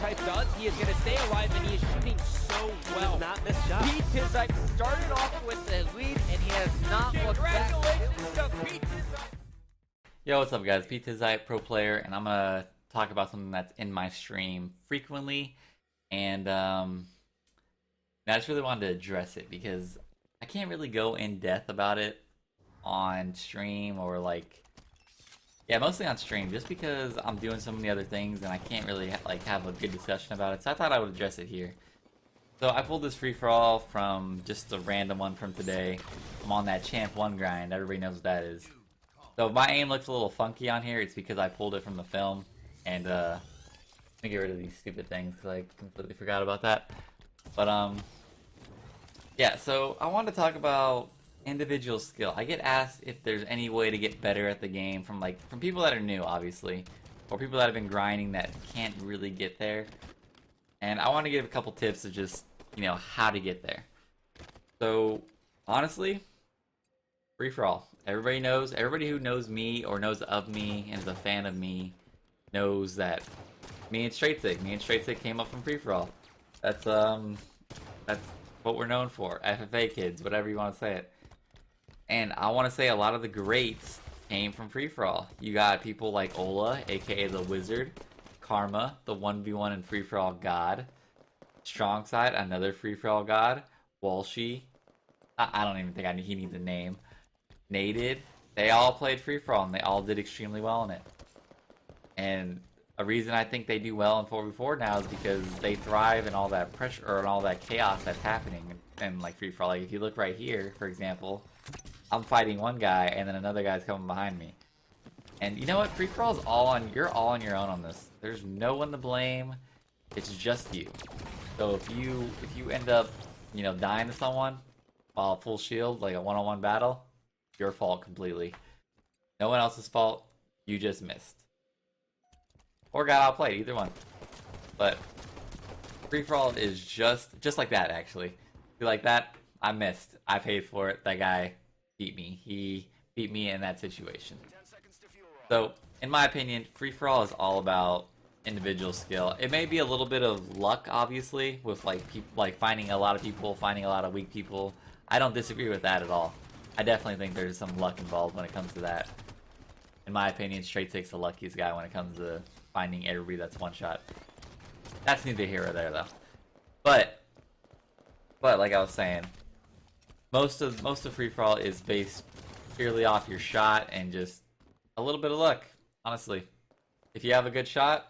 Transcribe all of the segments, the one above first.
Tizape does, he is going to stay alive, and he is shooting so well. Not miss shot. Pete Tizape started off with the lead, and he has not looked back. Congratulations to Pete Tizape. Yo, what's up guys? Pete Tizape, pro player, and I'm gonna talk about something that's in my stream frequently, and I just really wanted to address it because I can't really go in depth about it on stream or mostly on stream, just because I'm doing so many other things and I can't really have a good discussion about it. So I thought I would address it here. So I pulled this free-for-all from just a random one from today. I'm on that Champ 1 grind. Everybody knows what that is. So if my aim looks a little funky on here, it's because I pulled it from the film. And let me get rid of these stupid things because I completely forgot about that. But yeah, so I wanted to talk about individual skill. I get asked if there's any way to get better at the game from people that are new, obviously, or people that have been grinding that can't really get there. And I want to give a couple tips of just, how to get there. So honestly, free for all. Everybody who knows me or knows of me and is a fan of me knows that me and Straight came up from free for all. That's what we're known for. FFA kids, whatever you want to say it. And I want to say a lot of the greats came from free for all. You got people like Ola, aka the Wizard, Karma, the 1v1 and free for all god, Strong Side, another free for all god, Walshy. I don't even think he needs a name. Naded, they all played free for all and they all did extremely well in it. And a reason I think they do well in 4v4 now is because they thrive in all that pressure and all that chaos that's happening in free for all. Like if you look right here, for example, I'm fighting one guy and then another guy's coming behind me. And you know what? Free for all is you're all on your own on this. There's no one to blame. It's just you. So if you end up, dying to someone while full shield, like a one-on-one battle, your fault completely. No one else's fault. You just missed. Or got outplayed, either one. But free for all is just like that, actually. You like that? I missed. I paid for it. That guy beat me. He beat me in that situation. So, in my opinion, free for all is all about individual skill. It may be a little bit of luck, obviously, with finding a lot of people, finding a lot of weak people. I don't disagree with that at all. I definitely think there's some luck involved when it comes to that. In my opinion, Straight Six the luckiest guy when it comes to finding everybody that's one shot. That's neither here or there though. But like I was saying, most of free for all is based purely off your shot and just a little bit of luck. Honestly, if you have a good shot,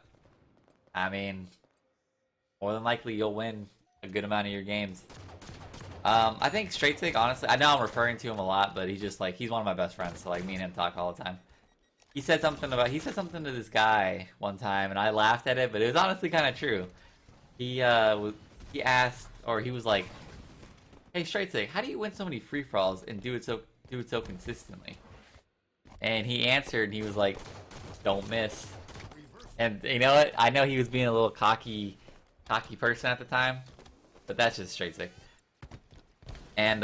I mean, more than likely you'll win a good amount of your games. I think Straight Six, honestly, I know I'm referring to him a lot, but he's just he's one of my best friends, so me and him talk all the time. He said something to this guy one time, and I laughed at it, but it was honestly kind of true. He asked, or he was like, "Hey, Straight Six, how do you win so many free for alls and do it so consistently?" And he answered, and he was like, "Don't miss." And you know what? I know he was being a little cocky person at the time, but that's just Straight Six. And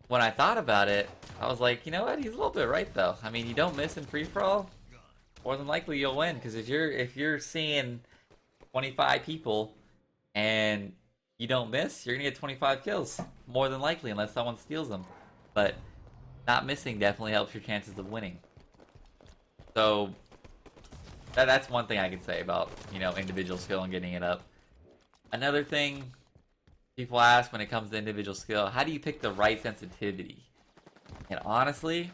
when I thought about it, I was like, you know what? He's a little bit right though. I mean, you don't miss in free for all, more than likely you'll win. Because if you're seeing 25 people and you don't miss, you're gonna get 25 kills, more than likely, unless someone steals them. But not missing definitely helps your chances of winning. So that's one thing I can say about individual skill and getting it up. Another thing people ask when it comes to individual skill, how do you pick the right sensitivity? And honestly,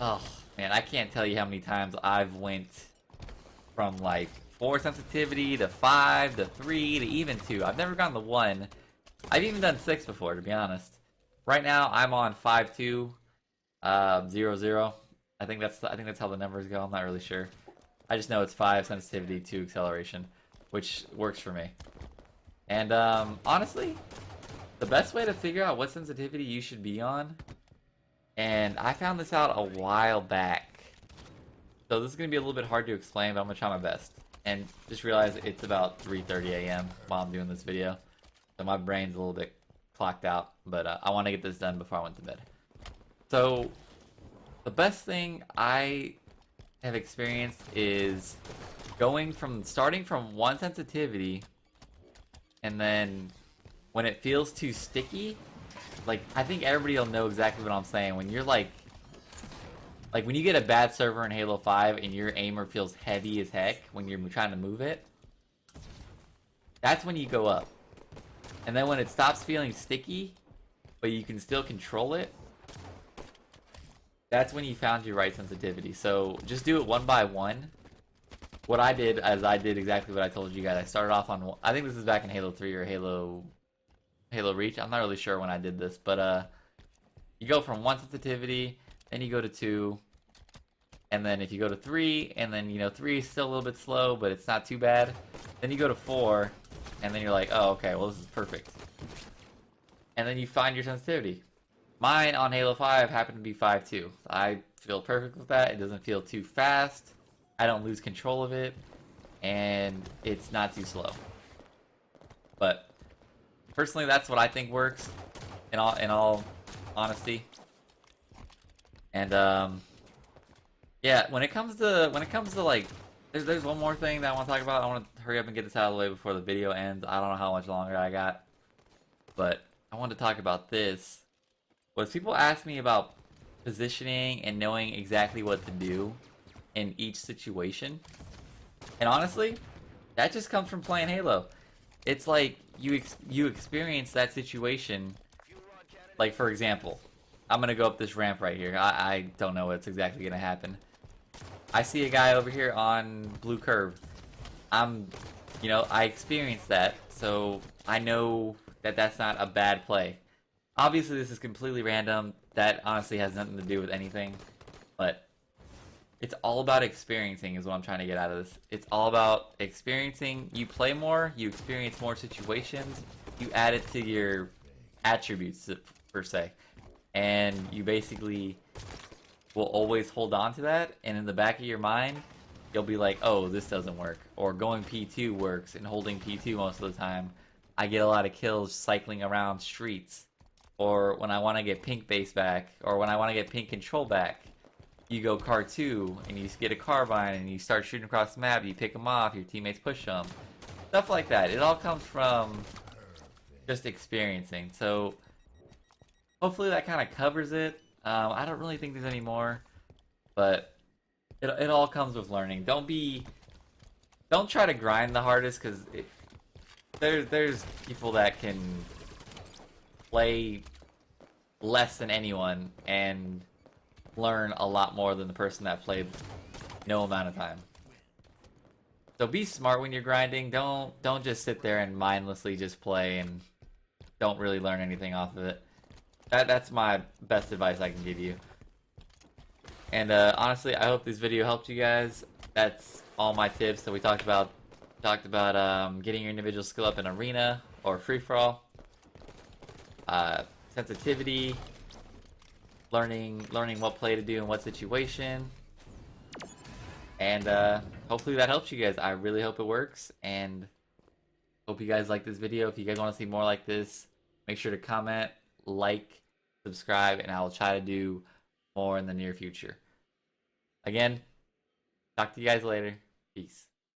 oh man, I can't tell you how many times I've went from 4 sensitivity to 5 to 3 to even 2. I've never gone to 1. I've even done 6 before, to be honest. Right now I'm on 5.2 0.0. I think that's how the numbers go. I'm not really sure. I just know it's 5 sensitivity, 2 acceleration, which works for me. And honestly, the best way to figure out what sensitivity you should be on, and I found this out a while back, so this is going to be a little bit hard to explain, but I'm going to try my best. And just realize it's about 3:30 a.m. while I'm doing this video, so my brain's a little bit clocked out, but I want to get this done before I went to bed. So the best thing I have experienced is starting from one sensitivity, and then when it feels too sticky, like, I think everybody will know exactly what I'm saying. When you're like when you get a bad server in Halo 5 and your aimer feels heavy as heck when you're trying to move it, that's when you go up. And then when it stops feeling sticky, but you can still control it, that's when you found your right sensitivity. So just do it one by one. What I did is I did exactly what I told you guys. I started off on, I think this is back in Halo 3 or Halo Reach. I'm not really sure when I did this, but you go from 1 sensitivity, then you go to 2, and then if you go to 3, and then, you know, 3 is still a little bit slow, but it's not too bad. Then you go to 4, and then you're like, oh, okay, well, this is perfect. And then you find your sensitivity. Mine on Halo 5 happened to be 5.2. I feel perfect with that. It doesn't feel too fast. I don't lose control of it, and it's not too slow. But personally, that's what I think works, in all honesty. And yeah, when it comes to like, there's one more thing that I want to talk about. I want to hurry up and get this out of the way before the video ends. I don't know how much longer I got, but I want to talk about this. Was people ask me about positioning and knowing exactly what to do in each situation, and honestly, that just comes from playing Halo. It's like you experience that situation. Like, for example, I'm gonna go up this ramp right here. I don't know what's exactly gonna happen. I see a guy over here on blue curve. You know, I experienced that, so I know that that's not a bad play. Obviously, this is completely random. That honestly has nothing to do with anything, but it's all about experiencing is what I'm trying to get out of this. It's all about experiencing. You play more, you experience more situations, you add it to your attributes, per se, and you basically will always hold on to that, and in the back of your mind, you'll be like, oh, this doesn't work, or going P2 works, and holding P2 most of the time. I get a lot of kills cycling around streets, or when I want to get pink base back, or when I want to get pink control back, you go car 2, and you get a carbine, and you start shooting across the map, you pick them off, your teammates push them. Stuff like that. It all comes from just experiencing. So hopefully that kind of covers it. I don't really think there's any more, but it all comes with learning. Don't try to grind the hardest, because there's people that can play less than anyone and learn a lot more than the person that played no amount of time. So be smart when you're grinding. Don't just sit there and mindlessly just play and don't really learn anything off of it. That's my best advice I can give you. And honestly, I hope this video helped you guys. That's all my tips that we talked about. Getting your individual skill up in arena or free for all. Sensitivity. Learning what play to do in what situation. And hopefully that helps you guys. I really hope it works, and hope you guys like this video. If you guys want to see more like this, make sure to comment, like, subscribe, and I will try to do more in the near future. Again, talk to you guys later. Peace.